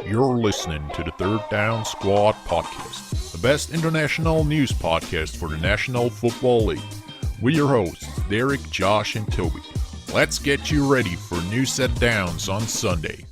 You're listening to the Third Down Squad podcast, the best international news podcast for the National Football League. We're your hosts, Derek, Josh, and Toby. Let's get you ready for new set downs on Sunday.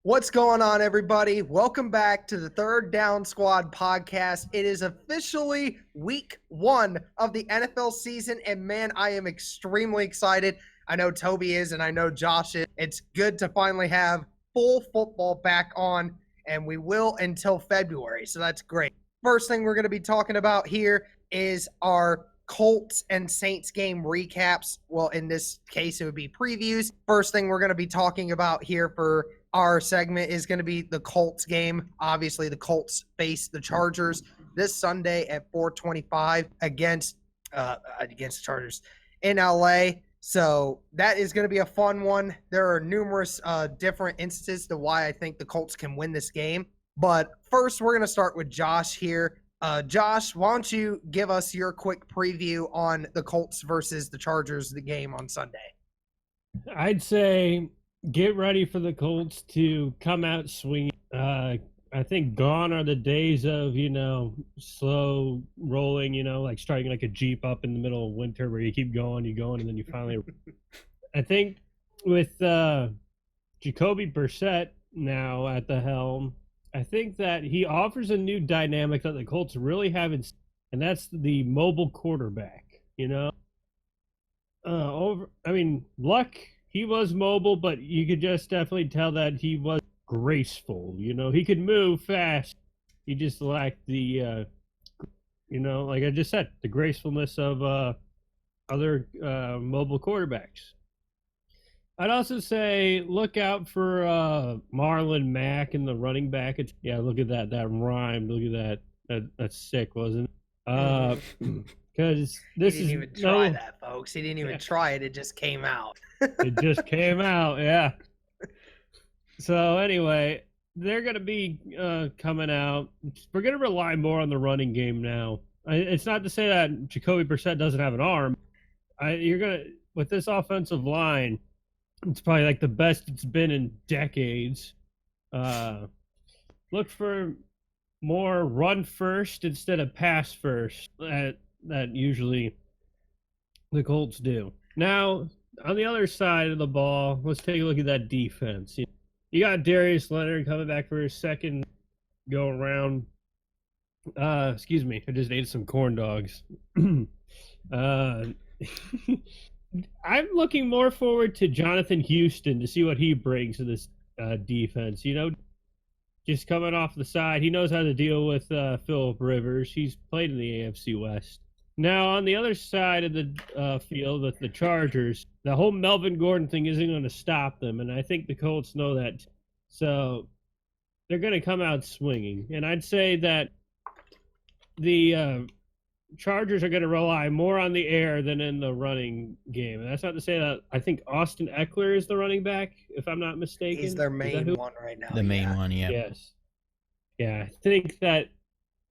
What's going on, everybody? Welcome back to the Third Down Squad podcast. It is officially week 1 of the NFL season, and man, I am extremely excited. I know Toby is, and I know Josh is. It's good to finally have full football back on, and we will until February, so that's great. First thing we're going to be talking about here is our Colts and Saints game recaps. Well, in this case, it would be previews. First thing we're going to be talking about here for our segment is going to be the Colts game. Obviously, the Colts face the Chargers this Sunday at 4:25 against the Chargers in LA. So that is going to be a fun one. There are numerous different instances to why I think the Colts can win this game. But first, we're going to start with Josh here. Josh, why don't you give us your quick preview on the Colts versus the Chargers, the game on Sunday? I'd say get ready for the Colts to come out swinging. I think gone are the days of, slow rolling, like starting like a Jeep up in the middle of winter where you keep going, and then you finally – I think with Jacoby Brissett now at the helm, I think that he offers a new dynamic that the Colts really haven't, and that's the mobile quarterback, Luck, he was mobile, but you could just definitely tell that he was graceful. He could move fast. He just lacked the, like I just said, the gracefulness of other mobile quarterbacks. I'd also say look out for Marlon Mack and the running back. Look at that rhymed. Look at that. That's sick, wasn't it? Because this he didn't even try that, folks. He didn't even try it. It just came out. It just came out, yeah. So anyway, they're going to be coming out. We're going to rely more on the running game now. It's not to say that Jacoby Brissett doesn't have an arm. With this offensive line, it's probably like the best it's been in decades. Look for more run first instead of pass first. That usually the Colts do. Now, on the other side of the ball, let's take a look at that defense. You got Darius Leonard coming back for his second go around. Excuse me, I just ate some corn dogs. I'm looking more forward to Jonathan Houston to see what he brings to this defense. Just coming off the side, he knows how to deal with Phillip Rivers. He's played in the AFC West. Now, on the other side of the field with the Chargers, the whole Melvin Gordon thing isn't going to stop them, and I think the Colts know that. So they're going to come out swinging. And I'd say that the Chargers are going to rely more on the air than in the running game. And that's not to say that I think Austin Eckler is the running back, if I'm not mistaken. He's their main one right now. The main one, yeah. Yes. Yeah, I think that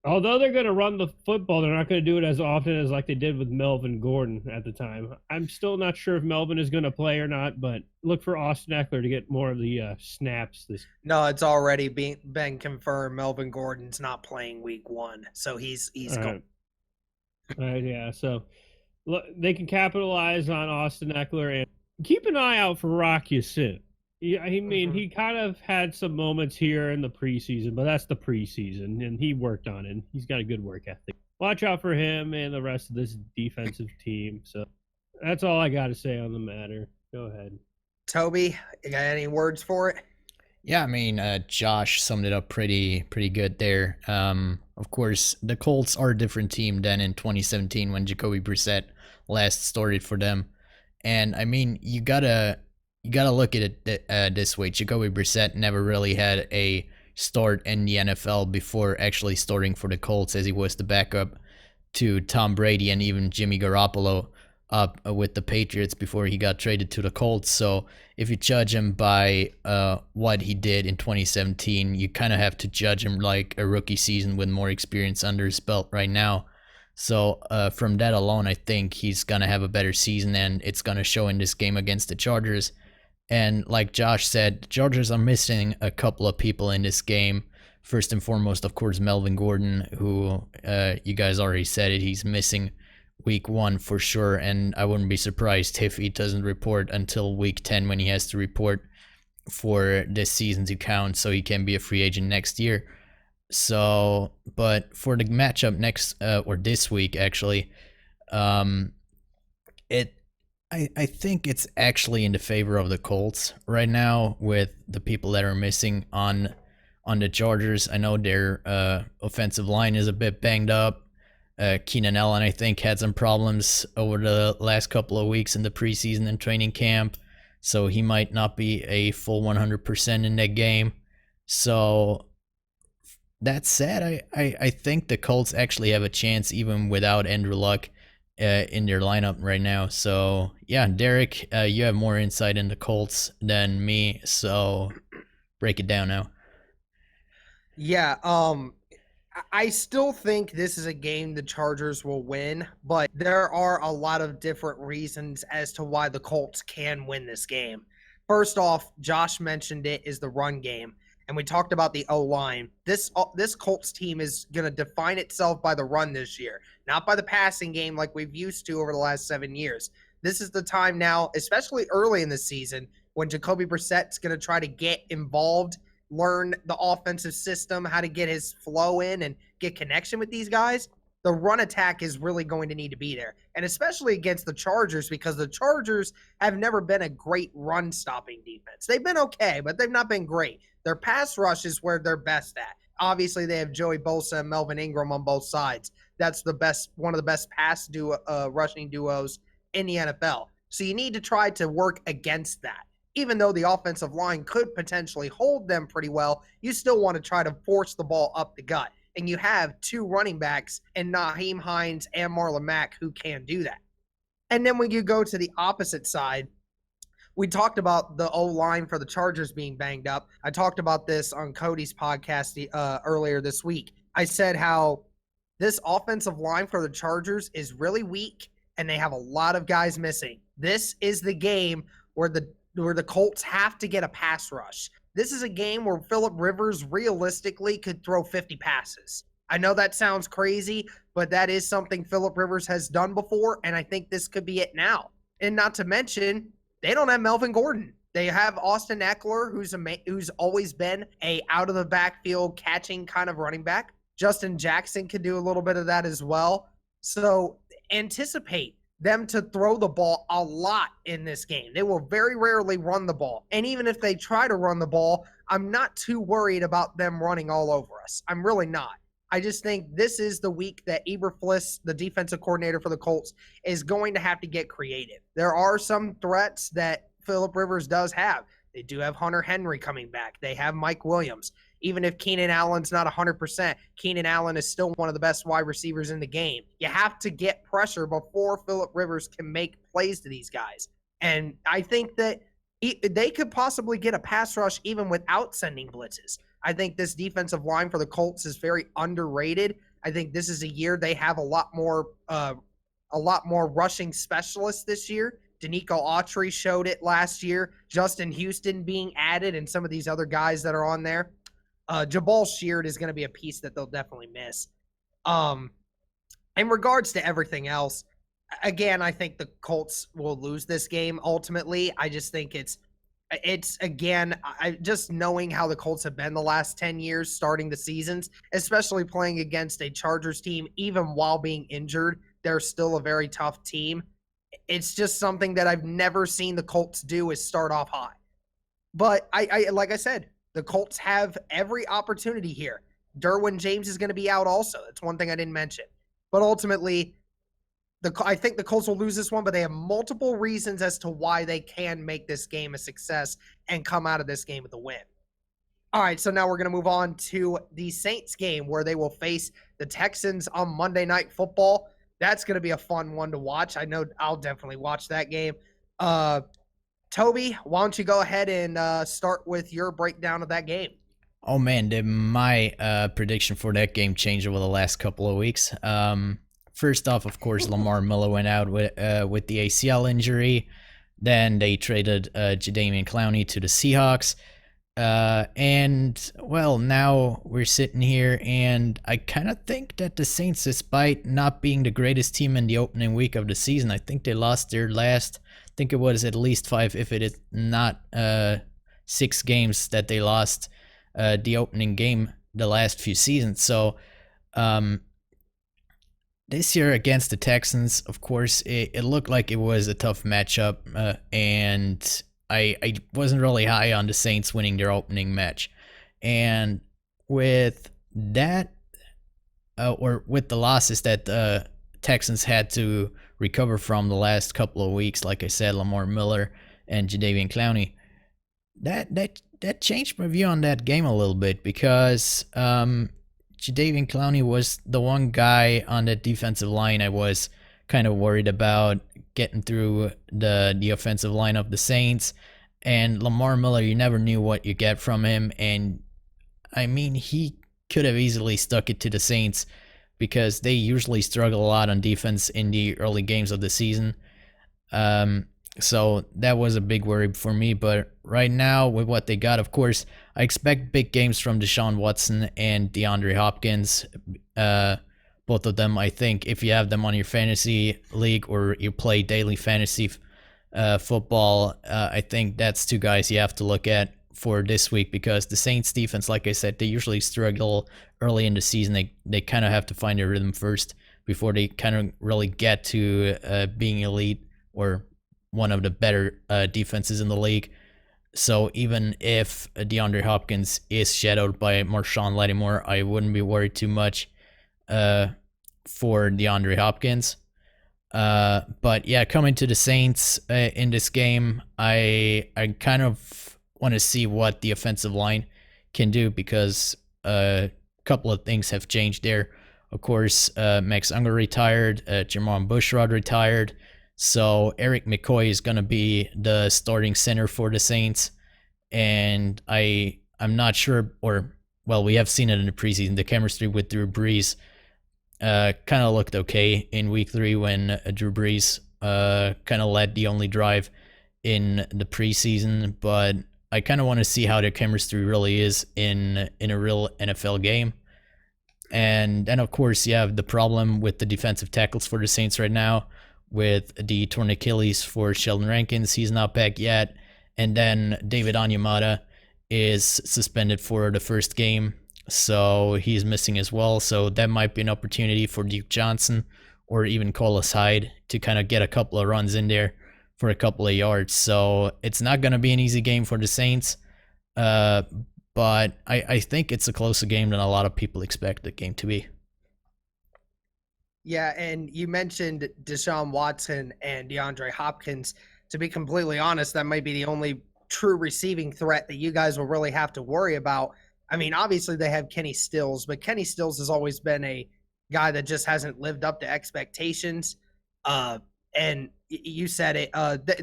although they're going to run the football, they're not going to do it as often as like they did with Melvin Gordon at the time. I'm still not sure if Melvin is going to play or not, but look for Austin Eckler to get more of the snaps. No, it's already been confirmed. Melvin Gordon's not playing week 1, so he's going. Yeah, so look, they can capitalize on Austin Eckler and keep an eye out for Rock Ya-Sin. He kind of had some moments here in the preseason, but that's the preseason, and he worked on it. He's got a good work ethic. Watch out for him and the rest of this defensive team. So that's all I got to say on the matter. Go ahead. Toby, you got any words for it? Yeah, Josh summed it up pretty good there. Of course, the Colts are a different team than in 2017 when Jacoby Brissett last started for them. And, you gotta look at it this way. Jacoby Brissett never really had a start in the NFL before actually starting for the Colts, as he was the backup to Tom Brady and even Jimmy Garoppolo up with the Patriots before he got traded to the Colts. So if you judge him by what he did in 2017, you kind of have to judge him like a rookie season with more experience under his belt right now. So from that alone, I think he's going to have a better season, and it's going to show in this game against the Chargers. And like Josh said, the Chargers are missing a couple of people in this game. First and foremost, of course, Melvin Gordon, who you guys already said it, he's missing week 1 for sure. And I wouldn't be surprised if he doesn't report until week 10 when he has to report for this season to count so he can be a free agent next year. So, but for the matchup next or this week actually, I think it's actually in the favor of the Colts right now with the people that are missing on the Chargers. I know their offensive line is a bit banged up. Keenan Allen, I think, had some problems over the last couple of weeks in the preseason and training camp, so he might not be a full 100% in that game. So that said, I think the Colts actually have a chance even without Andrew Luck in their lineup right now. So yeah, Derek, you have more insight into Colts than me, so break it down now. Yeah, I still think this is a game the Chargers will win, but there are a lot of different reasons as to why the Colts can win this game. First off, Josh mentioned it, is the run game. And we talked about the O-line. This Colts team is going to define itself by the run this year, not by the passing game like we've used to over the last 7 years. This is the time now, especially early in the season, when Jacoby Brissett's going to try to get involved, learn the offensive system, how to get his flow in and get connection with these guys. The run attack is really going to need to be there, and especially against the Chargers, because the Chargers have never been a great run-stopping defense. They've been okay, but they've not been great. Their pass rush is where they're best at. Obviously, they have Joey Bosa and Melvin Ingram on both sides. That's one of the best rushing duos in the NFL. So you need to try to work against that. Even though the offensive line could potentially hold them pretty well, you still want to try to force the ball up the gut. And you have 2 running backs in Nyheim Hines and Marlon Mack who can do that. And then when you go to the opposite side, we talked about the O-line for the Chargers being banged up. I talked about this on Cody's podcast earlier this week. I said how this offensive line for the Chargers is really weak, and they have a lot of guys missing. This is the game where the Colts have to get a pass rush. This is a game where Phillip Rivers realistically could throw 50 passes. I know that sounds crazy, but that is something Phillip Rivers has done before, and I think this could be it now. And not to mention, they don't have Melvin Gordon. They have Austin Eckler, who's always been a out-of-the-backfield catching kind of running back. Justin Jackson could do a little bit of that as well. So anticipate them to throw the ball a lot in this game. They will very rarely run the ball. And even if they try to run the ball, I'm not too worried about them running all over us. I'm really not. I just think this is the week that Eberflus, the defensive coordinator for the Colts, is going to have to get creative. There are some threats that Phillip Rivers does have. They do have Hunter Henry coming back. They have Mike Williams. Even if Keenan Allen's not 100%, Keenan Allen is still one of the best wide receivers in the game. You have to get pressure before Phillip Rivers can make plays to these guys. And I think that they could possibly get a pass rush even without sending blitzes. I think this defensive line for the Colts is very underrated. I think this is a year they have a lot more rushing specialists this year. Danico Autry showed it last year. Justin Houston being added, and some of these other guys that are on there. Jabal Sheard is going to be a piece that they'll definitely miss. In regards to everything else, again, I think the Colts will lose this game ultimately. I just think it's again, I just knowing how the Colts have been the last 10 years starting the seasons, especially playing against a Chargers team, even while being injured, they're still a very tough team. It's just something that I've never seen the Colts do is start off high. But I like I said, the Colts have every opportunity here. Derwin James is going to be out also. That's one thing I didn't mention. But ultimately, I think the Colts will lose this one, but they have multiple reasons as to why they can make this game a success and come out of this game with a win. All right, so now we're going to move on to the Saints game where they will face the Texans on Monday Night Football. That's going to be a fun one to watch. I know I'll definitely watch that game. Tobi, why don't you go ahead and start with your breakdown of that game? Oh, man, did my prediction for that game change over the last couple of weeks? First off, of course, Lamar Miller went out with the ACL injury. Then they traded Jadeveon Clowney to the Seahawks. And well, now we're sitting here, and I kind of think that the Saints, despite not being the greatest team in the opening week of the season, I think they lost their last, I think it was at least 5, if it is not 6 games that they lost the opening game the last few seasons. So this year against the Texans, of course, it looked like it was a tough matchup, and I wasn't really high on the Saints winning their opening match. And with that, or with the losses that the Texans had to recover from the last couple of weeks, like I said, Lamar Miller and Jadeveon Clowney, that changed my view on that game a little bit, because Jadeveon Clowney was the one guy on that defensive line I was kind of worried about getting through the offensive line of the Saints. And Lamar Miller, you never knew what you get from him. And I mean, he could have easily stuck it to the Saints, because they usually struggle a lot on defense in the early games of the season. So that was a big worry for me. But right now, with what they got, of course, I expect big games from Deshaun Watson and DeAndre Hopkins. Both of them, I think, if you have them on your fantasy league or you play daily fantasy football, I think that's 2 guys you have to look at for this week, because the Saints defense, like I said, they usually struggle early in the season. They kind of have to find their rhythm first before they kind of really get to being elite or one of the better defenses in the league. So even if DeAndre Hopkins is shadowed by Marshawn Lattimore, I wouldn't be worried too much for DeAndre Hopkins. But yeah, coming to the Saints in this game, I kind of want to see what the offensive line can do, because a couple of things have changed there. Of course, Max Unger retired, Jermon Bushrod retired, so Eric McCoy is going to be the starting center for the Saints. And I'm not sure, or well, we have seen it in the preseason, the chemistry with Drew Brees kind of looked okay in week 3 when Drew Brees kind of led the only drive in the preseason. But I kind of want to see how their chemistry really is in a real NFL game. And then, of course, you have the problem with the defensive tackles for the Saints right now, with the torn Achilles for Sheldon Rankins. He's not back yet. And then David Onyemata is suspended for the first game, so he's missing as well. So that might be an opportunity for Duke Johnson or even Collis Hyde to kind of get a couple of runs in there for a couple of yards. So it's not going to be an easy game for the Saints, but I think it's a closer game than a lot of people expect the game to be. Yeah, and you mentioned Deshaun Watson and DeAndre Hopkins. To be completely honest, that might be the only true receiving threat that you guys will really have to worry about. I mean, obviously they have Kenny Stills, but Kenny Stills has always been a guy that just hasn't lived up to expectations. And you said it,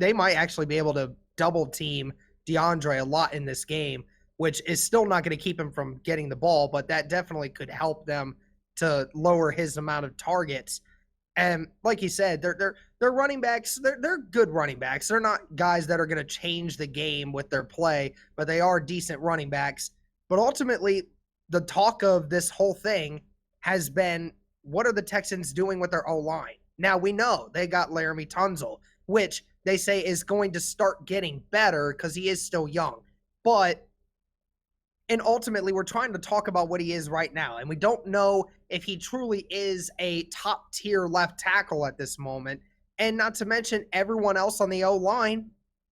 they might actually be able to double team DeAndre a lot in this game, which is still not going to keep him from getting the ball, but that definitely could help them to lower his amount of targets. And like you said, they're running backs. They're good running backs. They're not guys that are going to change the game with their play, but they are decent running backs. But ultimately, the talk of this whole thing has been, what are the Texans doing with their O-line? Now, we know they got Laramie Tunsil, which they say is going to start getting better because he is still young. And ultimately, we're trying to talk about what he is right now. And we don't know if he truly is a top-tier left tackle at this moment. And not to mention, everyone else on the O-line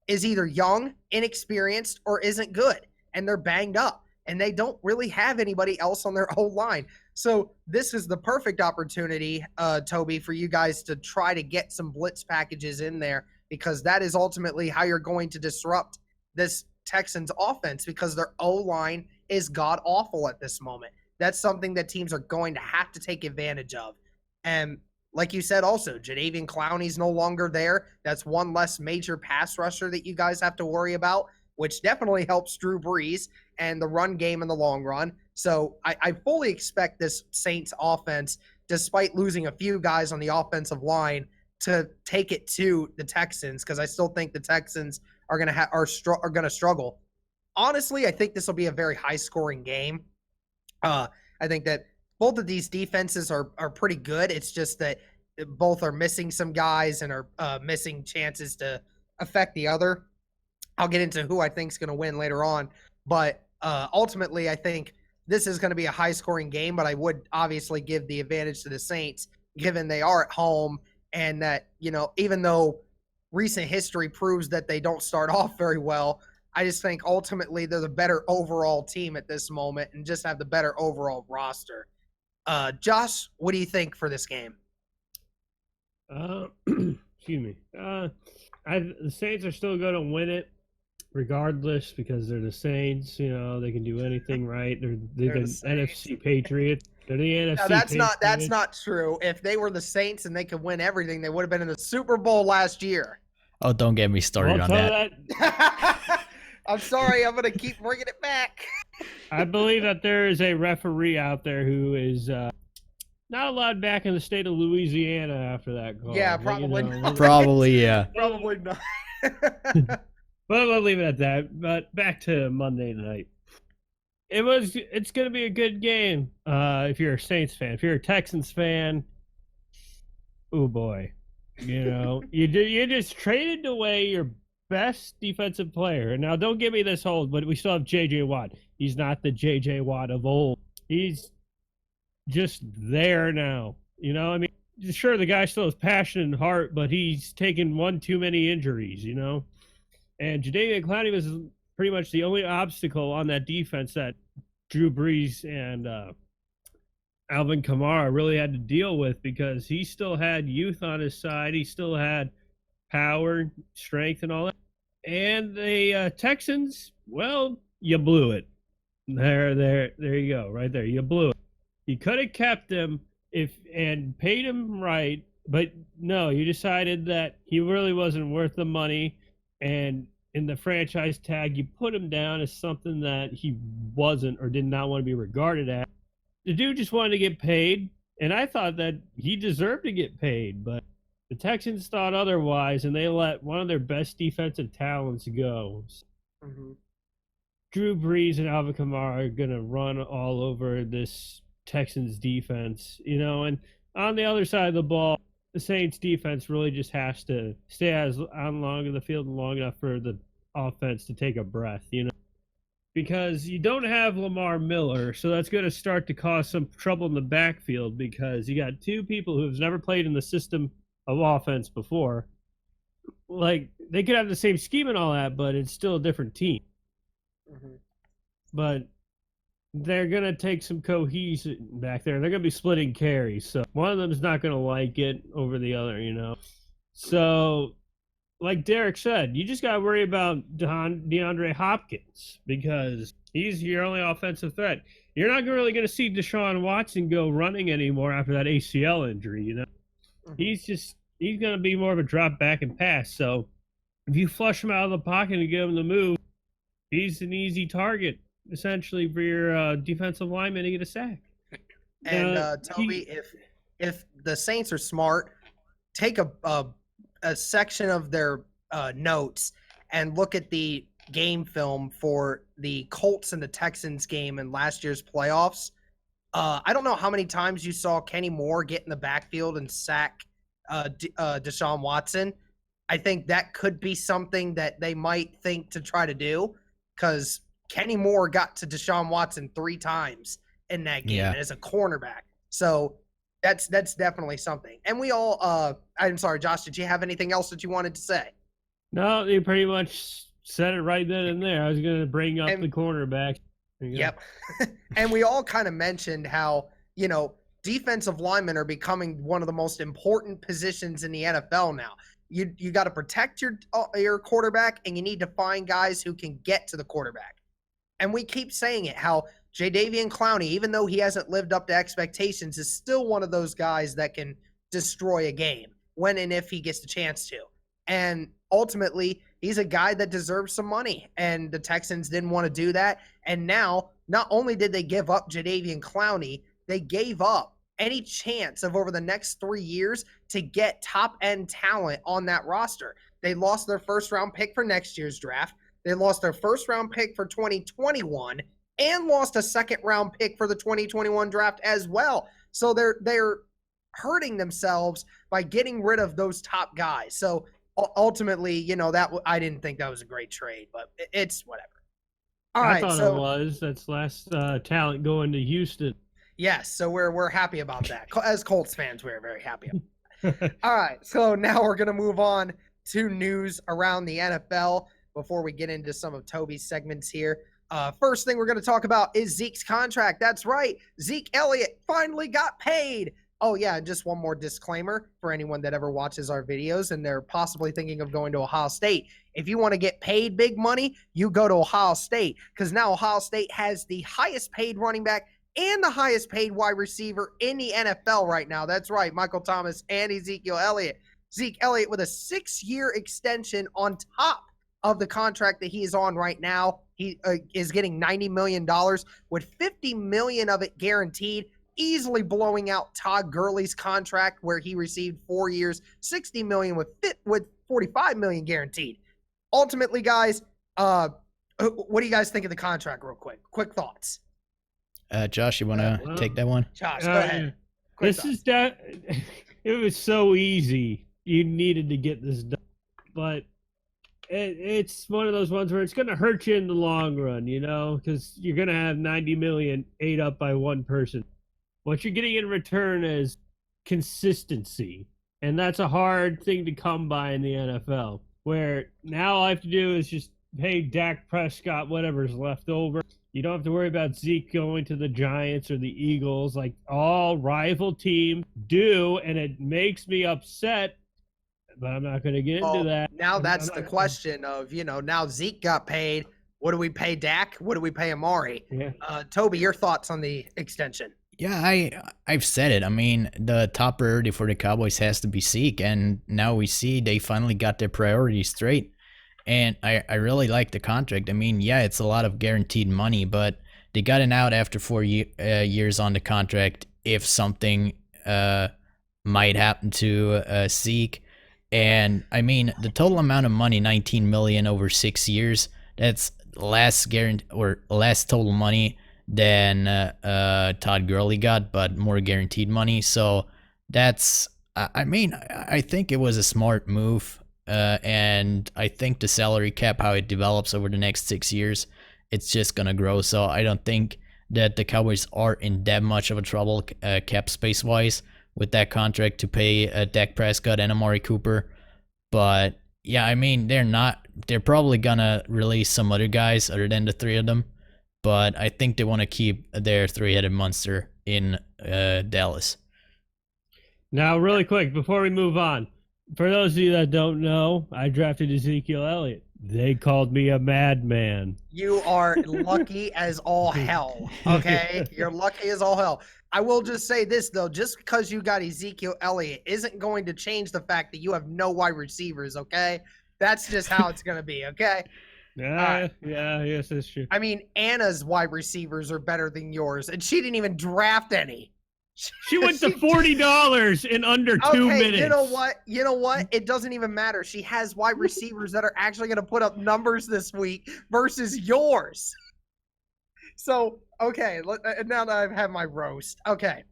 is either young, inexperienced, or isn't good. And they're banged up. And they don't really have anybody else on their O-line. So this is the perfect opportunity, Tobi, for you guys to try to get some blitz packages in there, because that is ultimately how you're going to disrupt this Texans offense, because their O-line is god-awful at this moment. That's something that teams are going to have to take advantage of. And like you said also, Jadeveon Clowney's no longer there. That's one less major pass rusher that you guys have to worry about, which definitely helps Drew Brees and the run game in the long run. So I fully expect this Saints offense, despite losing a few guys on the offensive line, to take it to the Texans, because I still think the Texans are going to struggle. Honestly, I think this will be a very high-scoring game. I think that both of these defenses are pretty good. It's just that both are missing some guys and are missing chances to affect the other. I'll get into who I think is going to win later on. But ultimately, I think this is going to be a high-scoring game, but I would obviously give the advantage to the Saints, given they are at home, and that, even though recent history proves that they don't start off very well, I just think ultimately they're the better overall team at this moment and just have the better overall roster. Josh, what do you think for this game? Excuse me. The Saints are still going to win it regardless, because they're the Saints. They can do anything right. They're the NFC Patriots. They're the NFC. No, that's not true. If they were the Saints and they could win everything, they would have been in the Super Bowl last year. Oh, don't get me started on that. I'm sorry. I'm going to keep bringing it back. I believe that there is a referee out there who is not allowed back in the state of Louisiana after that call. Yeah, probably not. Probably, yeah. Probably not. But we'll leave it at that. But back to Monday night. It's going to be a good game if you're a Saints fan. If you're a Texans fan, oh boy. You just traded away your best defensive player. And now don't give me this hold, but we still have J.J. Watt. He's not the J.J. Watt of old. He's just there now. Sure, the guy still has passion and heart, but he's taken one too many injuries, And Jadeveon Clowney was pretty much the only obstacle on that defense that Drew Brees and Alvin Kamara really had to deal with, because he still had youth on his side. He still had power, strength, and all that. And the Texans, well, you blew it. There you go, right there. You blew it. You could have kept him and paid him right, but no, you decided that he really wasn't worth the money. And in the franchise tag, you put him down as something that he wasn't or did not want to be regarded as. The dude just wanted to get paid, and I thought that he deserved to get paid, but the Texans thought otherwise, and they let one of their best defensive talents go. Mm-hmm. Drew Brees and Alvin Kamara are going to run all over this Texans defense, and on the other side of the ball, the Saints defense really just has to stay on long in the field long enough for the offense to take a breath, because you don't have Lamar Miller, so that's going to start to cause some trouble in the backfield, because you got two people who have never played in the system of offense before. Like, they could have the same scheme and all that, but it's still a different team. Mm-hmm. But they're going to take some cohesion back there. They're going to be splitting carries, so one of them is not going to like it over the other, So, like Derek said, you just got to worry about DeAndre Hopkins, because he's your only offensive threat. You're not really going to see Deshaun Watson go running anymore after that ACL injury, Mm-hmm. He's going to be more of a drop back and pass. So if you flush him out of the pocket and give him the move, he's an easy target, essentially, for your defensive lineman to get a sack. And Tobi, if the Saints are smart, take a section of their notes and look at the game film for the Colts and the Texans game in last year's playoffs. I don't know how many times you saw Kenny Moore get in the backfield and sack Deshaun Watson. I think that could be something that they might think to try to do, because Kenny Moore got to Deshaun Watson 3 times in that game as a cornerback. So that's definitely something. And we all I'm sorry, Josh, did you have anything else that you wanted to say? No, you pretty much said it right then and there. I was going to bring up the cornerback. Yep. And we all kind of mentioned how, defensive linemen are becoming one of the most important positions in the NFL now. You got to protect your quarterback, and you need to find guys who can get to the quarterback. And we keep saying it, how Jadeveon Clowney, even though he hasn't lived up to expectations, is still one of those guys that can destroy a game when and if he gets the chance to. And ultimately, he's a guy that deserves some money, and the Texans didn't want to do that. And now, not only did they give up Jadeveon Clowney, they gave up any chance of over the next 3 years to get top end talent on that roster. They lost their first round pick for next year's draft. They lost their first round pick for 2021 and lost a second round pick for the 2021 draft as well. So they're hurting themselves by getting rid of those top guys. So ultimately, that I didn't think that was a great trade, but it's whatever. All right, I thought it was. That's less talent going to Houston. Yes, so we're happy about that. As Colts fans, we're very happy. All right, so now we're going to move on to news around the NFL before we get into some of Tobi's segments here. First thing we're going to talk about is Zeke's contract. That's right. Zeke Elliott finally got paid. Oh, yeah, and just one more disclaimer for anyone that ever watches our videos and they're possibly thinking of going to Ohio State. If you want to get paid big money, you go to Ohio State, because now Ohio State has the highest paid running back and the highest paid wide receiver in the NFL right now. That's right, Michael Thomas and Ezekiel Elliott. Zeke Elliott with a 6-year extension on top of the contract that he is on right now. He is getting $90 million with $50 million of it guaranteed, easily blowing out Todd Gurley's contract where he received 4 years, $60 million with $45 million guaranteed. Ultimately, guys, what do you guys think of the contract real quick? Quick thoughts. Josh, you want to take that one? Josh, go ahead. This is that. It was so easy. You needed to get this done, but it's one of those ones where it's going to hurt you in the long run, because you're going to have $90 million ate up by one person. What you're getting in return is consistency, and that's a hard thing to come by in the NFL. Where now all I have to do is just pay Dak Prescott whatever's left over. You don't have to worry about Zeke going to the Giants or the Eagles like all rival teams do, and it makes me upset, but I'm not going to get into that. Now that's the question of, now Zeke got paid. What do we pay Dak? What do we pay Amari? Yeah. Tobi, your thoughts on the extension? Yeah, I've said it. I mean, the top priority for the Cowboys has to be Zeke, and now we see they finally got their priorities straight. And I really like the contract. I mean, yeah, it's a lot of guaranteed money, but they got an out after 4 years on the contract if something might happen to Zeke. And I mean, the total amount of money, $19 million over 6 years, that's less total money than Todd Gurley got, but more guaranteed money. So that's, I think it was a smart move. And I think the salary cap, how it develops over the next 6 years, it's just going to grow. So I don't think that the Cowboys are in that much of a trouble cap space wise with that contract to pay Dak Prescott and Amari Cooper. But yeah, I mean, they're probably going to release some other guys other than the three of them. But I think they want to keep their three-headed monster in Dallas. Now, really quick, before we move on, for those of you that don't know, I drafted Ezekiel Elliott. They called me a madman. You are lucky as all hell, okay? You're lucky as all hell. I will just say this, though. Just because you got Ezekiel Elliott isn't going to change the fact that you have no wide receivers, okay? That's just how it's going to be, okay? Yeah, yes, that's true. I mean, Anna's wide receivers are better than yours, and she didn't even draft any. She went to $40 in under 2 minutes. You know what? It doesn't even matter. She has wide receivers that are actually going to put up numbers this week versus yours. So, okay, now that I've had my roast. Okay.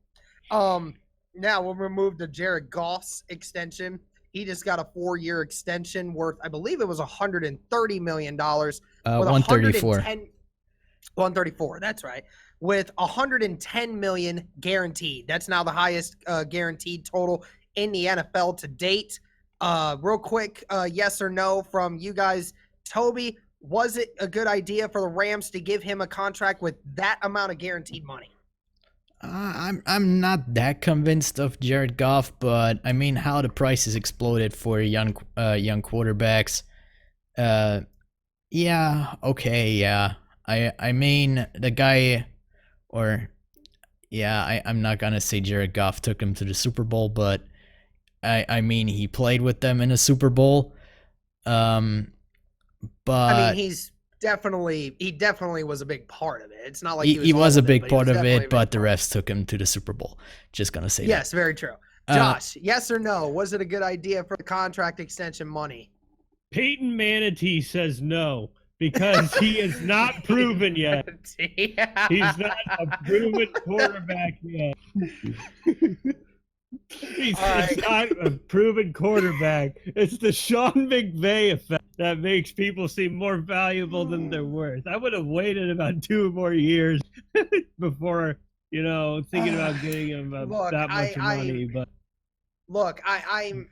Now we'll move to Jared Goff's extension. He just got a 4-year extension worth, I believe it was $130 million. 134. 134, that's right. With $110 million guaranteed. That's now the highest guaranteed total in the NFL to date. Real quick, yes or no from you guys. Tobi, was it a good idea for the Rams to give him a contract with that amount of guaranteed money? I'm not that convinced of Jared Goff, but I mean how the prices exploded for young quarterbacks. Yeah, okay, yeah. I mean the guy, I'm not gonna say Jared Goff took him to the Super Bowl, but I mean he played with them in a Super Bowl. But I mean definitely was a big part of it. It's not like He was all a of it, big but he part was of definitely a it, big but the part. refs took him to the Super Bowl. Just gonna say Yes, that. very true. Josh, yes or no? Was it a good idea for the contract extension money? Peyton Manatee says no because he is not proven yet. He's not a proven quarterback yet. It's not a proven quarterback. It's the Sean McVay effect that makes people seem more valuable than they're worth. I would have waited about 2 more years before, thinking about getting him that much money. But look, I'm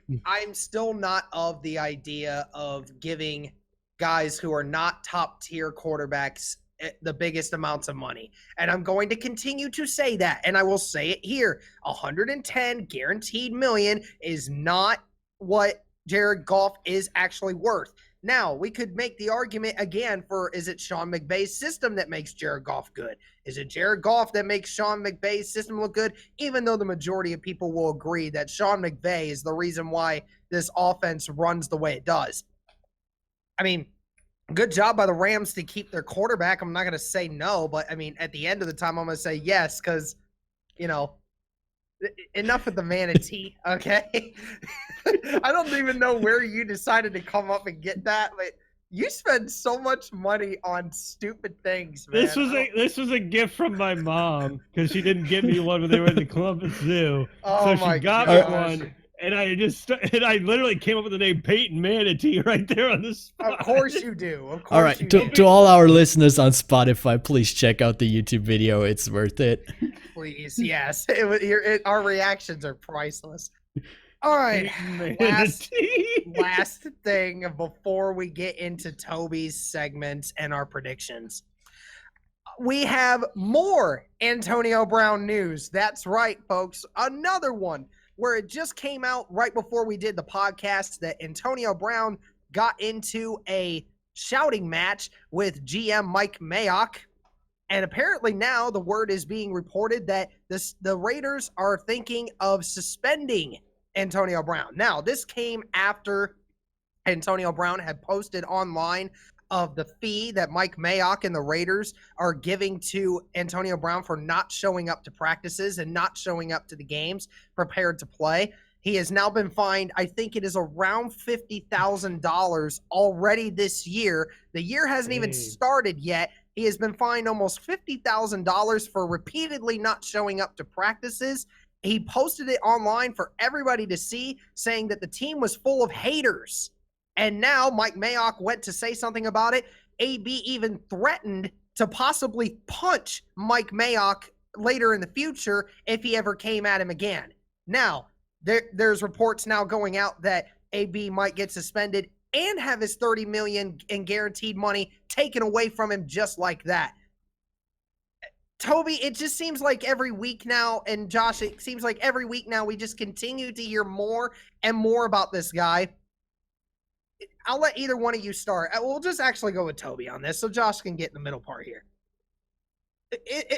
still not of the idea of giving guys who are not top tier quarterbacks the biggest amounts of money. And I'm going to continue to say that. And I will say it here. 110 guaranteed million is not what Jared Goff is actually worth. Now, we could make the argument again for, is it Sean McVay's system that makes Jared Goff good? Is it Jared Goff that makes Sean McVay's system look good? Even though the majority of people will agree that Sean McVay is the reason why this offense runs the way it does. I mean, good job by the Rams to keep their quarterback. I'm not going to say no, but I mean, at the end of the time, I'm going to say yes because, enough with the manatee, okay? I don't even know where you decided to come up and get that, but you spend so much money on stupid things, man. This was a gift from my mom because she didn't give me one when they were in the Columbus Zoo. Oh, so she got me one. And I literally came up with the name Peyton Manatee right there on the spot. Of course you do. Of course all right, to all our listeners on Spotify, please check out the YouTube video. It's worth it. Please, yes. Our reactions are priceless. All right, last thing before we get into Tobi's segments and our predictions. We have more Antonio Brown news. That's right, folks. Another one where it just came out right before we did the podcast that Antonio Brown got into a shouting match with GM Mike Mayock. And apparently now the word is being reported that the Raiders are thinking of suspending Antonio Brown. Now, this came after Antonio Brown had posted online of the fee that Mike Mayock and the Raiders are giving to Antonio Brown for not showing up to practices and not showing up to the games prepared to play. He has now been fined, I think it is around $50,000 already this year. The year hasn't even started yet. He has been fined almost $50,000 for repeatedly not showing up to practices. He posted it online for everybody to see, saying that the team was full of haters. And now Mike Mayock went to say something about it. AB even threatened to possibly punch Mike Mayock later in the future if he ever came at him again. Now, there's reports now going out that AB might get suspended and have his $30 million in guaranteed money taken away from him just like that. Tobi, it just seems like every week now, and Josh, it seems like every week now we just continue to hear more and more about this guy. I'll let either one of you start. We'll just actually go with Tobi on this, so Josh can get in the middle part here.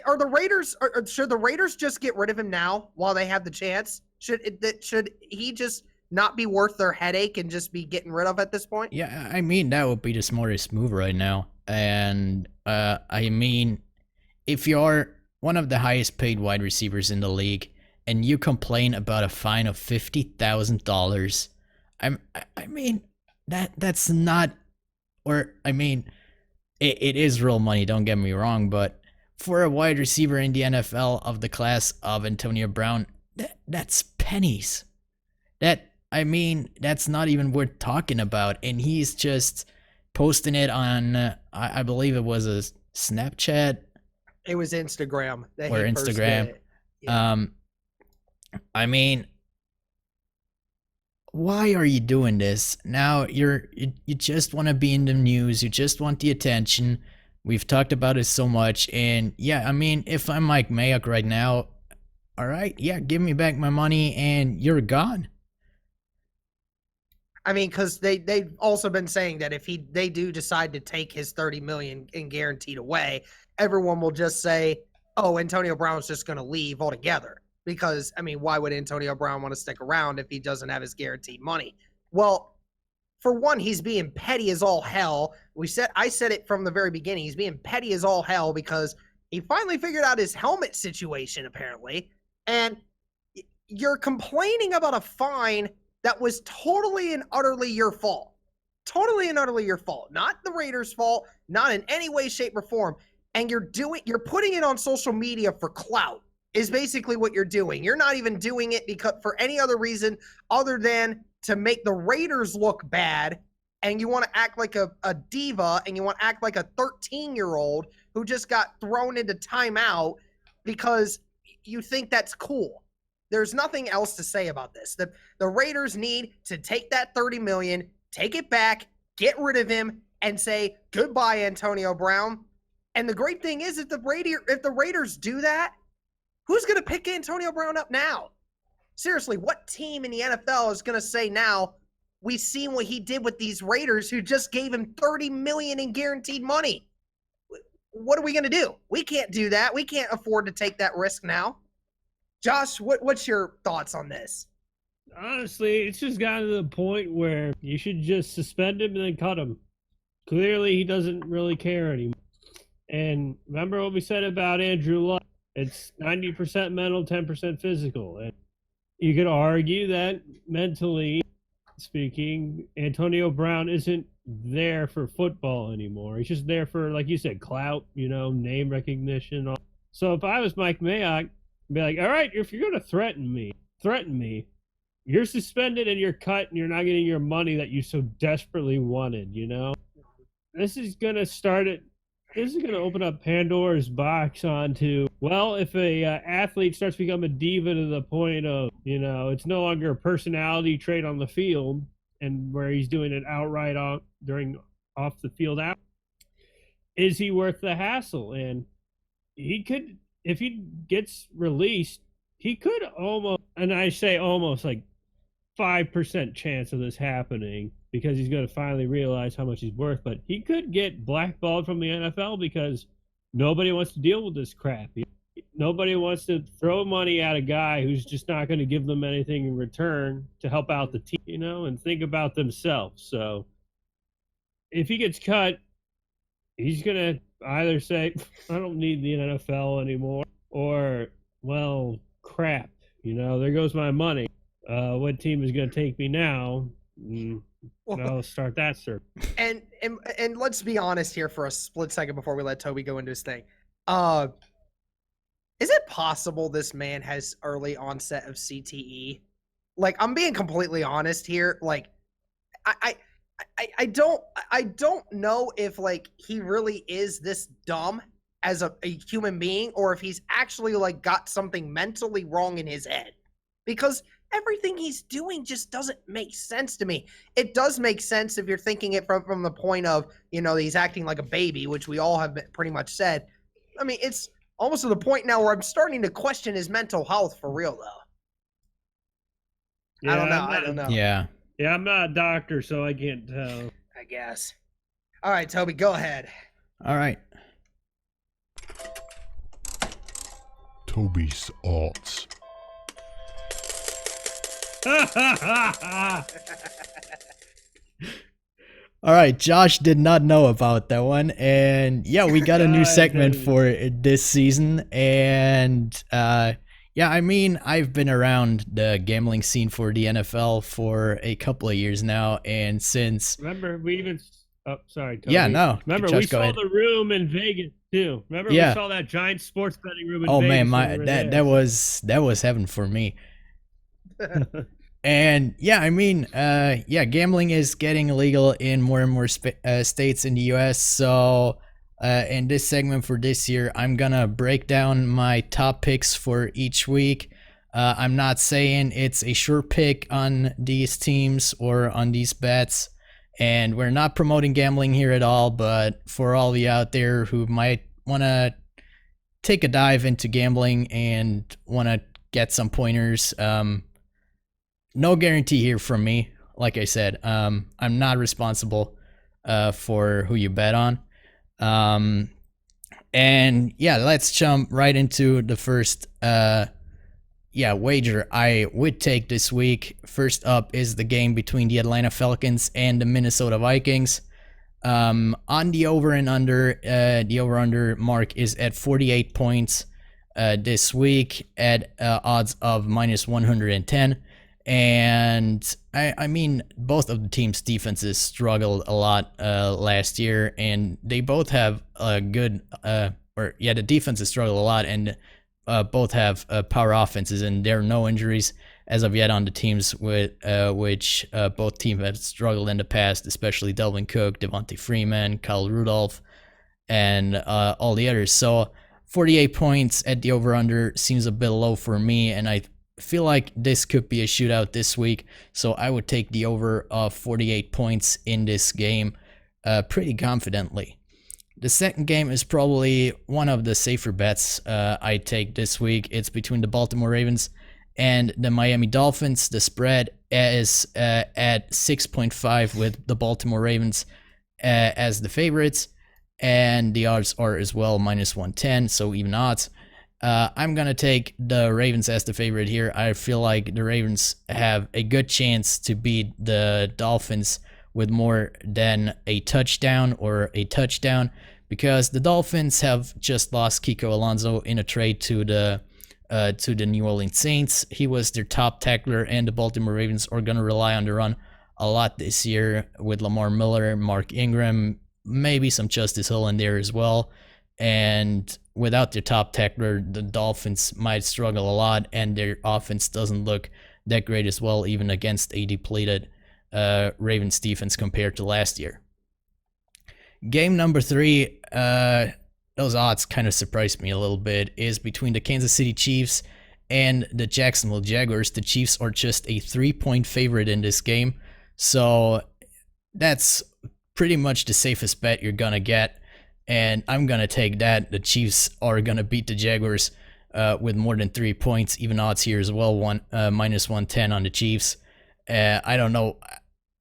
Are the Raiders? Should the Raiders just get rid of him now while they have the chance? Should he just not be worth their headache and just be getting rid of at this point? Yeah, I mean that would be the smartest move right now. And I mean, if you're one of the highest paid wide receivers in the league and you complain about a fine of $50,000, I mean. That's not, or I mean, it is real money, don't get me wrong, but for a wide receiver in the NFL of the class of Antonio Brown, that's pennies. That's not even worth talking about, and he's just posting it on, I believe it was a Snapchat. It was Instagram. Or Instagram. Yeah. I mean, why are you doing this? Now you just want to be in the news. You just want the attention. We've talked about it so much. And yeah, I mean, if I'm Mike Mayock right now, all right, yeah, give me back my money and you're gone. I mean, because they've also been saying that if they do decide to take his $30 million in guaranteed away, everyone will just say, oh, Antonio Brown's just going to leave altogether. Because, I mean, why would Antonio Brown want to stick around if he doesn't have his guaranteed money? Well, for one, he's being petty as all hell. I said it from the very beginning. He's being petty as all hell because he finally figured out his helmet situation, apparently. And you're complaining about a fine that was totally and utterly your fault. Totally and utterly your fault. Not the Raiders' fault, not in any way, shape, or form. And you're putting it on social media for clout, is basically what you're doing. You're not even doing it because for any other reason other than to make the Raiders look bad, and you want to act like a diva, and you want to act like a 13-year-old who just got thrown into timeout because you think that's cool. There's nothing else to say about this. The Raiders need to take that $30 million, take it back, get rid of him, and say goodbye, Antonio Brown. And the great thing is, if the Raiders do that, who's going to pick Antonio Brown up now? Seriously, what team in the NFL is going to say now, we've seen what he did with these Raiders who just gave him $30 million in guaranteed money? What are we going to do? We can't do that. We can't afford to take that risk now. Josh, what's your thoughts on this? Honestly, it's just gotten to the point where you should just suspend him and then cut him. Clearly, he doesn't really care anymore. And remember what we said about Andrew Luck? It's 90% mental, 10% physical. And you could argue that mentally speaking, Antonio Brown isn't there for football anymore. He's just there for, like you said, clout, name recognition. So if I was Mike Mayock, I'd be like, all right, if you're going to threaten me, you're suspended and you're cut and you're not getting your money that you so desperately wanted, This is going to open up Pandora's box onto, well, if a athlete starts to become a diva to the point of, it's no longer a personality trait on the field and where he's doing it outright off the field out, is he worth the hassle? And he could, if he gets released, he could almost, and I say almost, like 5% chance of this happening, because he's going to finally realize how much he's worth, but he could get blackballed from the NFL because nobody wants to deal with this crap. Nobody wants to throw money at a guy who's just not going to give them anything in return to help out the team, and think about themselves. So if he gets cut, he's going to either say, I don't need the NFL anymore, or, well, crap, there goes my money. What team is going to take me now? I'll start that, sir. And let's be honest here for a split second before we let Toby go into his thing. Is it possible this man has early onset of CTE? Like, I'm being completely honest here. Like, I don't know if like he really is this dumb as a human being, or if he's actually like got something mentally wrong in his head, because everything he's doing just doesn't make sense to me. It does make sense if you're thinking it from the point of, he's acting like a baby, which we all have pretty much said. I mean, it's almost to the point now where I'm starting to question his mental health for real, though. Yeah, I don't know. Yeah. Yeah, I'm not a doctor, so I can't tell. I guess. All right, Toby, go ahead. All right. Toby's odds. All right, Josh did not know about that one, and yeah, we got a new segment for this season, and I mean, I've been around the gambling scene for the NFL for a couple of years now, and since remember we even sorry, Toby. Yeah, no, remember Josh, we saw the room in Vegas too. Remember we saw that giant sports betting room in Vegas. Oh man, that was heaven for me. And yeah, I mean, gambling is getting illegal in more and more states in the U.S. So in this segment for this year, I'm gonna break down my top picks for each week. I'm not saying it's a sure pick on these teams or on these bets, and we're not promoting gambling here at all. But for all of you out there who might want to take a dive into gambling and want to get some pointers, no guarantee here from me. Like I said, I'm not responsible for who you bet on. And yeah, let's jump right into the first wager I would take this week. First up is the game between the Atlanta Falcons and the Minnesota Vikings. On the over and under, the over-under mark is at 48 points this week at odds of minus 110. And I mean, both of the teams' defenses struggled a lot last year, and they both have a good, the defenses struggle a lot, and both have power offenses, and there are no injuries as of yet on the teams with which both teams have struggled in the past, especially Delvin Cook, Devontae Freeman, Kyle Rudolph, and all the others. So 48 points at the over-under seems a bit low for me, and I feel like this could be a shootout this week. So I would take the over of 48 points in this game pretty confidently. The second game is probably one of the safer bets I take this week. It's between the Baltimore Ravens and the Miami Dolphins. The spread is at 6.5 with the Baltimore Ravens as the favorites, and the odds are as well minus 110, so even odds. I'm going to take the Ravens as the favorite here. I feel like the Ravens have a good chance to beat the Dolphins with more than a touchdown because the Dolphins have just lost Kiko Alonso in a trade to the New Orleans Saints. He was their top tackler, and the Baltimore Ravens are going to rely on the run a lot this year with Lamar Miller, Mark Ingram, maybe some Justice Hill in there as well. And without their top tackler, the Dolphins might struggle a lot, and their offense doesn't look that great as well, even against a depleted Ravens defense compared to last year. Game number 3, those odds kind of surprised me a little bit, is between the Kansas City Chiefs and the Jacksonville Jaguars. The Chiefs are just a 3-point favorite in this game, so that's pretty much the safest bet you're gonna get, and I'm gonna take that. The Chiefs are gonna beat the Jaguars with more than 3 points. Even odds here as well, minus 110 on the Chiefs. I don't know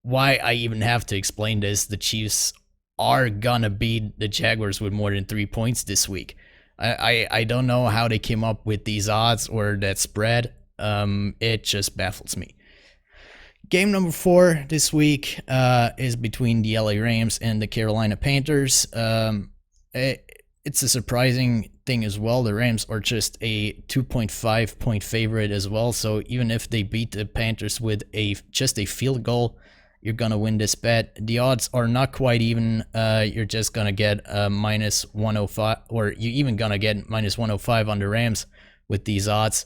why I even have to explain this. The Chiefs are gonna beat the Jaguars with more than 3 points this week. I don't know how they came up with these odds or that spread. It just baffles me. Game number 4 this week is between the LA Rams and the Carolina Panthers. It's a surprising thing as well. The Rams are just a 2.5 point favorite as well. So even if they beat the Panthers with just a field goal, you're gonna win this bet. The odds are not quite even. You're just gonna get minus 105, or you're even gonna get minus 105 on the Rams with these odds.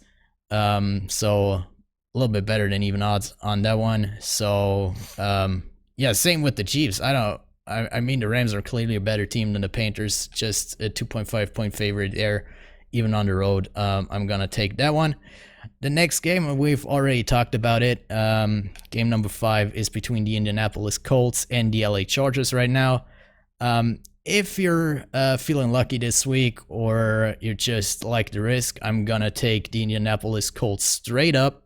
So a little bit better than even odds on that one. So yeah, same with the Chiefs. I mean, the Rams are clearly a better team than the Panthers. Just a 2.5 point favorite there, even on the road. I'm gonna take that one. The next game, we've already talked about it. Game number 5 is between the Indianapolis Colts and the LA Chargers right now. If you're feeling lucky this week, or you just like the risk, I'm gonna take the Indianapolis Colts straight up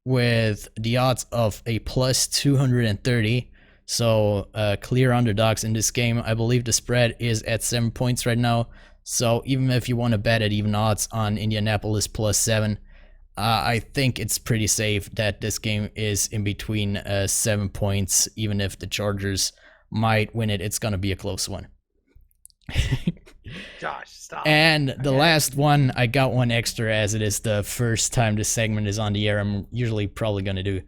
with the odds of a plus 230. So clear underdogs in this game. I believe the spread is at 7 points right now. So even if you want to bet at even odds on Indianapolis plus 7, I think it's pretty safe that this game is in between 7 points. Even if the Chargers might win it, it's going to be a close one. Josh, stop. And the last one, I got one extra as it is the first time this segment is on the air. I'm usually probably going to do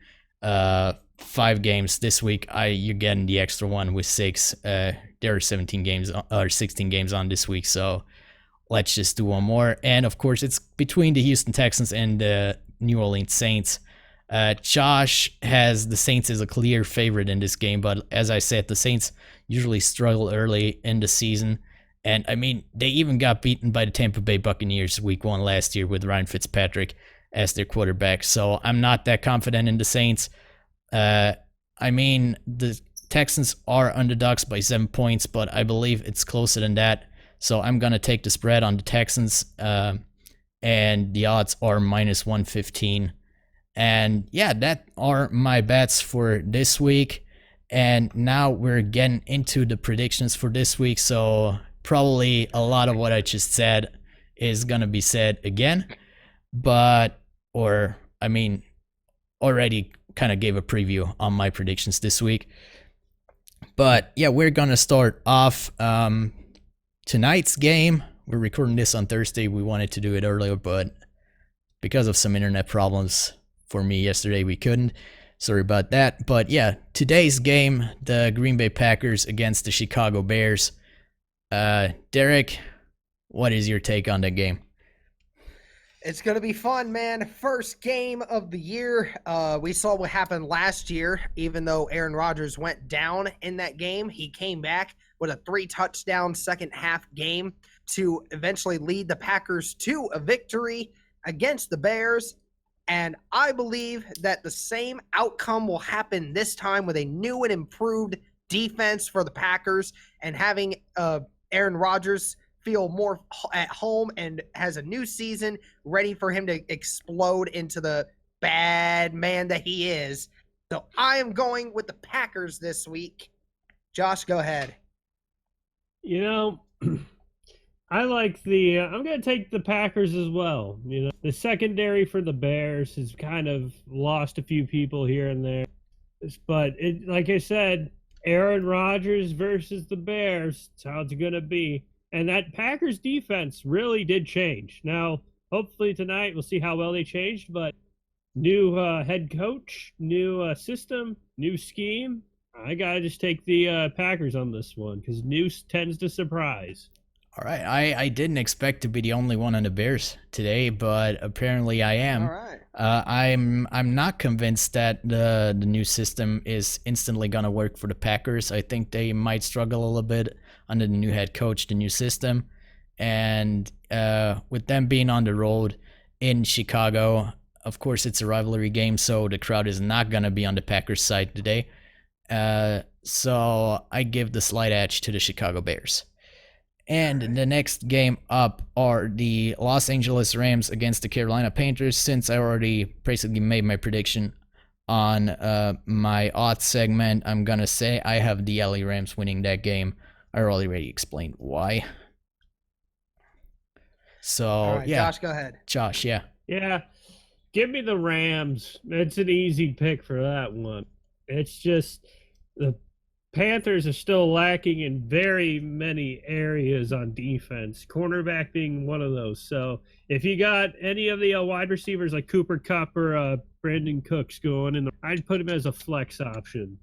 5 games this week. You're getting the extra one with 6. There are 17 games or 16 games on this week, so let's just do one more. And of course, it's between the Houston Texans and the New Orleans Saints. Josh has the Saints as a clear favorite in this game, but as I said, the Saints usually struggle early in the season. And I mean, they even got beaten by the Tampa Bay Buccaneers week 1 last year with Ryan Fitzpatrick as their quarterback. So I'm not that confident in the Saints. I mean, the Texans are underdogs by 7 points, but I believe it's closer than that. So I'm going to take the spread on the Texans, and the odds are minus 115. And yeah, that are my bets for this week. And now we're getting into the predictions for this week. So probably a lot of what I just said is going to be said again. already kind of gave a preview on my predictions this week. But yeah, we're gonna start off tonight's game. We're recording this on Thursday. We wanted to do it earlier, but because of some internet problems for me yesterday, we couldn't. Sorry about that. But yeah, today's game, the Green Bay Packers against the Chicago Bears. Derek, what is your take on that game? It's going to be fun, man. First game of the year. We saw what happened last year. Even though Aaron Rodgers went down in that game, he came back with a 3-touchdown second half game to eventually lead the Packers to a victory against the Bears. And I believe that the same outcome will happen this time with a new and improved defense for the Packers, and having Aaron Rodgers feel more at home and has a new season ready for him to explode into the bad man that he is. So I am going with the Packers this week. Josh, go ahead. You know, I like I'm going to take the Packers as well. You know, the secondary for the Bears has kind of lost a few people here and there. But like I said, Aaron Rodgers versus the Bears, that's how it's going to be. And that Packers defense really did change. Now, hopefully tonight we'll see how well they changed, but new head coach, new system, new scheme. I got to just take the Packers on this one because new tends to surprise. All right, I didn't expect to be the only one on the Bears today, but apparently I am. All right. I'm not convinced that the new system is instantly gonna work for the Packers. I think they might struggle a little bit under the new head coach, the new system, and with them being on the road in Chicago, of course it's a rivalry game, so the crowd is not gonna be on the Packers side today. So I give the slight edge to the Chicago Bears. And the next game up are the Los Angeles Rams against the Carolina Panthers. Since I already basically made my prediction on my odds segment, I'm going to say I have the LA Rams winning that game. I already explained why. So, All right, yeah. Josh, go ahead. Josh, yeah. Yeah, give me the Rams. It's an easy pick for that one. It's just the Panthers are still lacking in very many areas on defense, cornerback being one of those. So if you got any of the wide receivers like Cooper Kupp or Brandon Cooks going in, I'd put him as a flex option.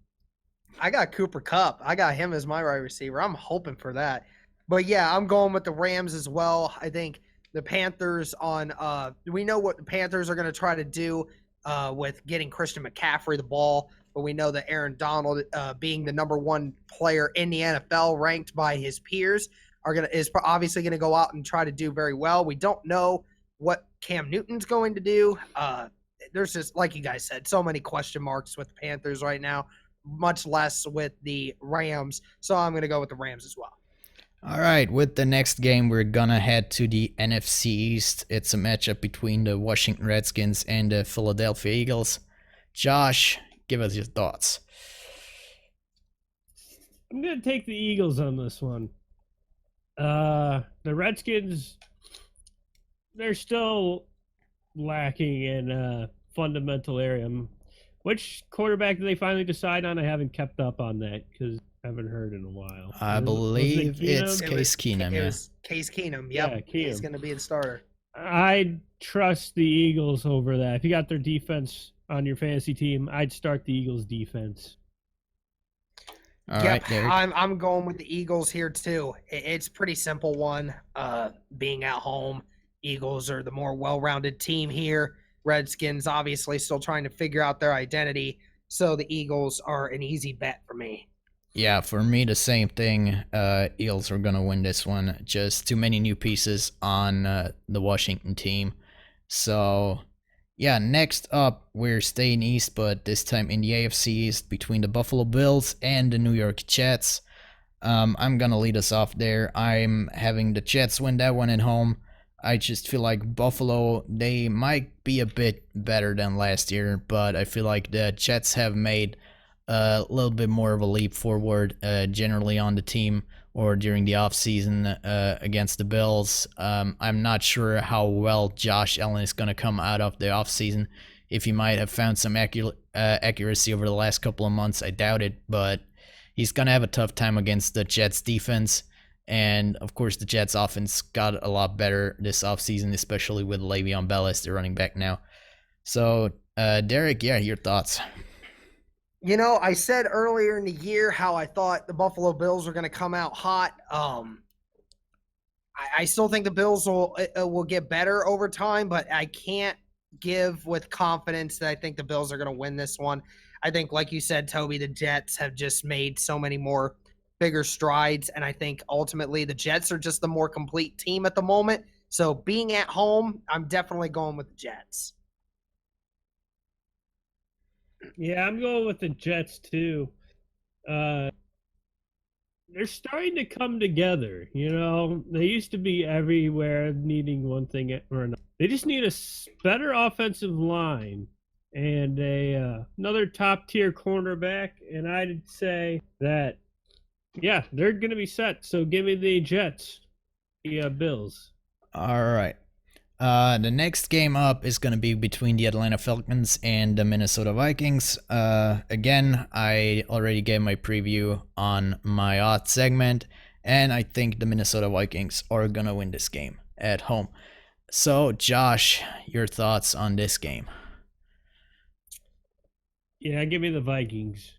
I got Cooper Kupp. I got him as my wide receiver. I'm hoping for that. But yeah, I'm going with the Rams as well. I think the Panthers we know what the Panthers are going to try to do with getting Christian McCaffrey the ball. But we know that Aaron Donald, being the number one player in the NFL, ranked by his peers, is obviously going to go out and try to do very well. We don't know what Cam Newton's going to do. There's just, like you guys said, so many question marks with the Panthers right now, much less with the Rams. So I'm going to go with the Rams as well. All right, with the next game, we're going to head to the NFC East. It's a matchup between the Washington Redskins and the Philadelphia Eagles. Josh, give us your thoughts. I'm going to take the Eagles on this one. The Redskins, they're still lacking in a fundamental area. Which quarterback did they finally decide on? I haven't kept up on that because I haven't heard in a while. I believe it's Case Keenum. It was Case Keenum. Yep. Yeah, Keenum. He's going to be the starter. I'd trust the Eagles over that. If you got their defense on your fantasy team, I'd start the Eagles defense. All right, Derek. I'm going with the Eagles here too. It's a pretty simple one. Being at home, Eagles are the more well-rounded team here. Redskins obviously still trying to figure out their identity, so the Eagles are an easy bet for me. Yeah, for me the same thing. Eagles are gonna win this one. Just too many new pieces on the Washington team. So yeah, next up, we're staying east, but this time in the AFC East between the Buffalo Bills and the New York Jets. I'm gonna lead us off there. I'm having the Jets win that one at home. I just feel like Buffalo, they might be a bit better than last year, but I feel like the Jets have made a little bit more of a leap forward generally on the team or during the offseason against the Bills. I'm not sure how well Josh Allen is going to come out of the offseason. If he might have found some accuracy over the last couple of months, I doubt it, but he's going to have a tough time against the Jets defense. And, of course, the Jets offense got a lot better this offseason, especially with Le'Veon Bell as their running back now. So, Derek, yeah, your thoughts? You know, I said earlier in the year how I thought the Buffalo Bills were going to come out hot. I still think the Bills will get better over time, but I can't give with confidence that I think the Bills are going to win this one. I think, like you said, Toby, the Jets have just made so many more bigger strides, and I think ultimately the Jets are just the more complete team at the moment. So being at home, I'm definitely going with the Jets. Yeah, I'm going with the Jets too. They're starting to come together. You know, they used to be everywhere, needing one thing or another. They just need a better offensive line and another top tier cornerback. And I'd say that, yeah, they're going to be set. So give me the Jets, the Bills. All right. The next game up is going to be between the Atlanta Falcons and the Minnesota Vikings. Again, I already gave my preview on my odds segment, and I think the Minnesota Vikings are going to win this game at home. So, Josh, your thoughts on this game? Yeah, give me the Vikings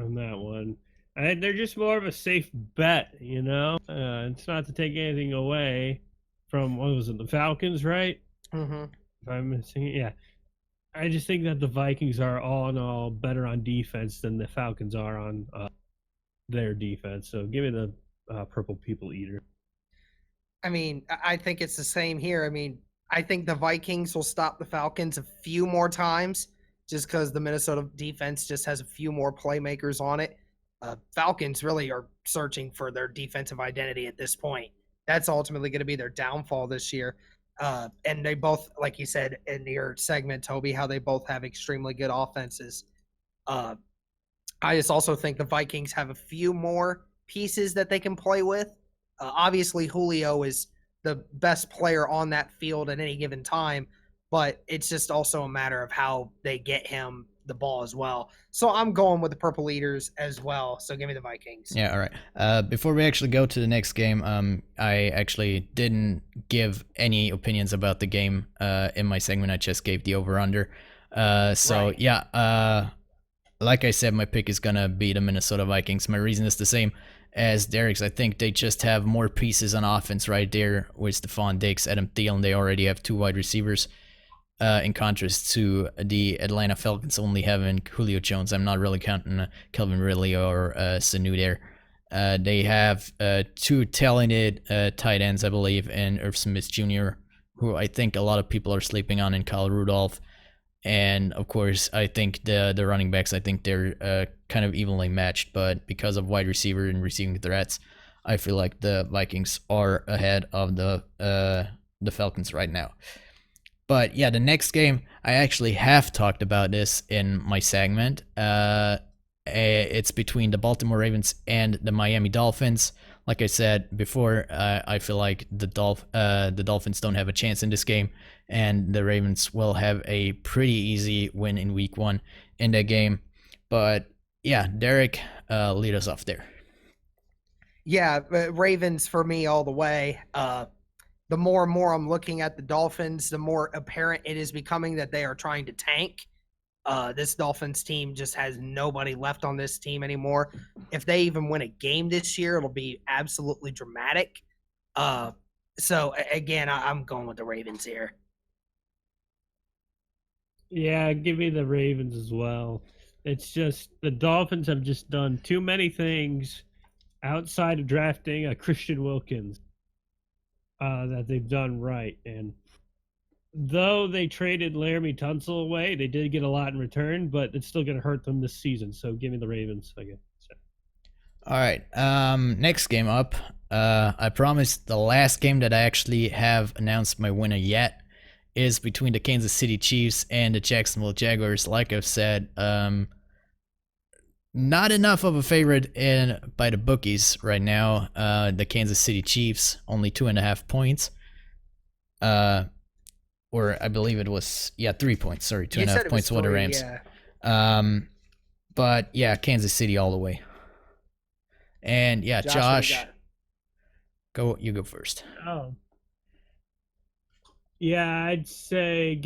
on that one. They're just more of a safe bet, you know? It's not to take anything away from, what was it, the Falcons, right? Mm-hmm. If I'm missing it, yeah. I just think that the Vikings are all in all better on defense than the Falcons are on their defense. So give me the Purple People Eater. I mean, I think it's the same here. I mean, I think the Vikings will stop the Falcons a few more times just because the Minnesota defense just has a few more playmakers on it. Falcons really are searching for their defensive identity at this point. That's ultimately going to be their downfall this year. And they both, like you said in your segment, Toby, how they both have extremely good offenses. I just also think the Vikings have a few more pieces that they can play with. Obviously, Julio is the best player on that field at any given time, but it's just also a matter of how they get him the ball as well. So I'm going with the Purple Eaters as well. So give me the Vikings. Yeah, all right. Before we actually go to the next game, I actually didn't give any opinions about the game in my segment. I just gave the over-under. So, Right. yeah, like I said, my pick is going to be the Minnesota Vikings. My reason is the same as Derek's. I think they just have more pieces on offense right there with Stephon Diggs, Adam Thielen. They already have two wide receivers. In contrast to the Atlanta Falcons only having Julio Jones. I'm not really counting Calvin Ridley or Sanu there. They have two talented tight ends, I believe, and Irv Smith Jr., who I think a lot of people are sleeping on, and Kyle Rudolph. And, of course, I think the running backs, I think they're kind of evenly matched, but because of wide receiver and receiving threats, I feel like the Vikings are ahead of the Falcons right now. But yeah, the next game, I actually have talked about this in my segment. It's between the Baltimore Ravens and the Miami Dolphins. Like I said before, I feel like the Dolphins don't have a chance in this game, and the Ravens will have a pretty easy win in Week 1 in that game. But yeah, Derek, lead us off there. Yeah, Ravens for me all the way. The more and more I'm looking at the Dolphins, the more apparent it is becoming that they are trying to tank. This Dolphins team just has nobody left on this team anymore. If they even win a game this year, it'll be absolutely dramatic. So again, I'm going with the Ravens here. Yeah, give me the Ravens as well. It's just the Dolphins have just done too many things outside of drafting a Christian Wilkins. That they've done right. And though they traded Laramie Tunsil away, they did get a lot in return, but it's still going to hurt them this season. So give me the Ravens, I guess. All right. Next game up. I promised the last game that I actually have announced my winner yet is between the Kansas City Chiefs and the Jacksonville Jaguars. Like I've said, not enough of a favorite by the bookies right now. The Kansas City Chiefs, only 2.5 points. Or I believe it was 3 points. Sorry, 2.5 points for the Rams. Yeah. But yeah, Kansas City all the way. And yeah, Josh, you go first. Oh. Yeah, I'd say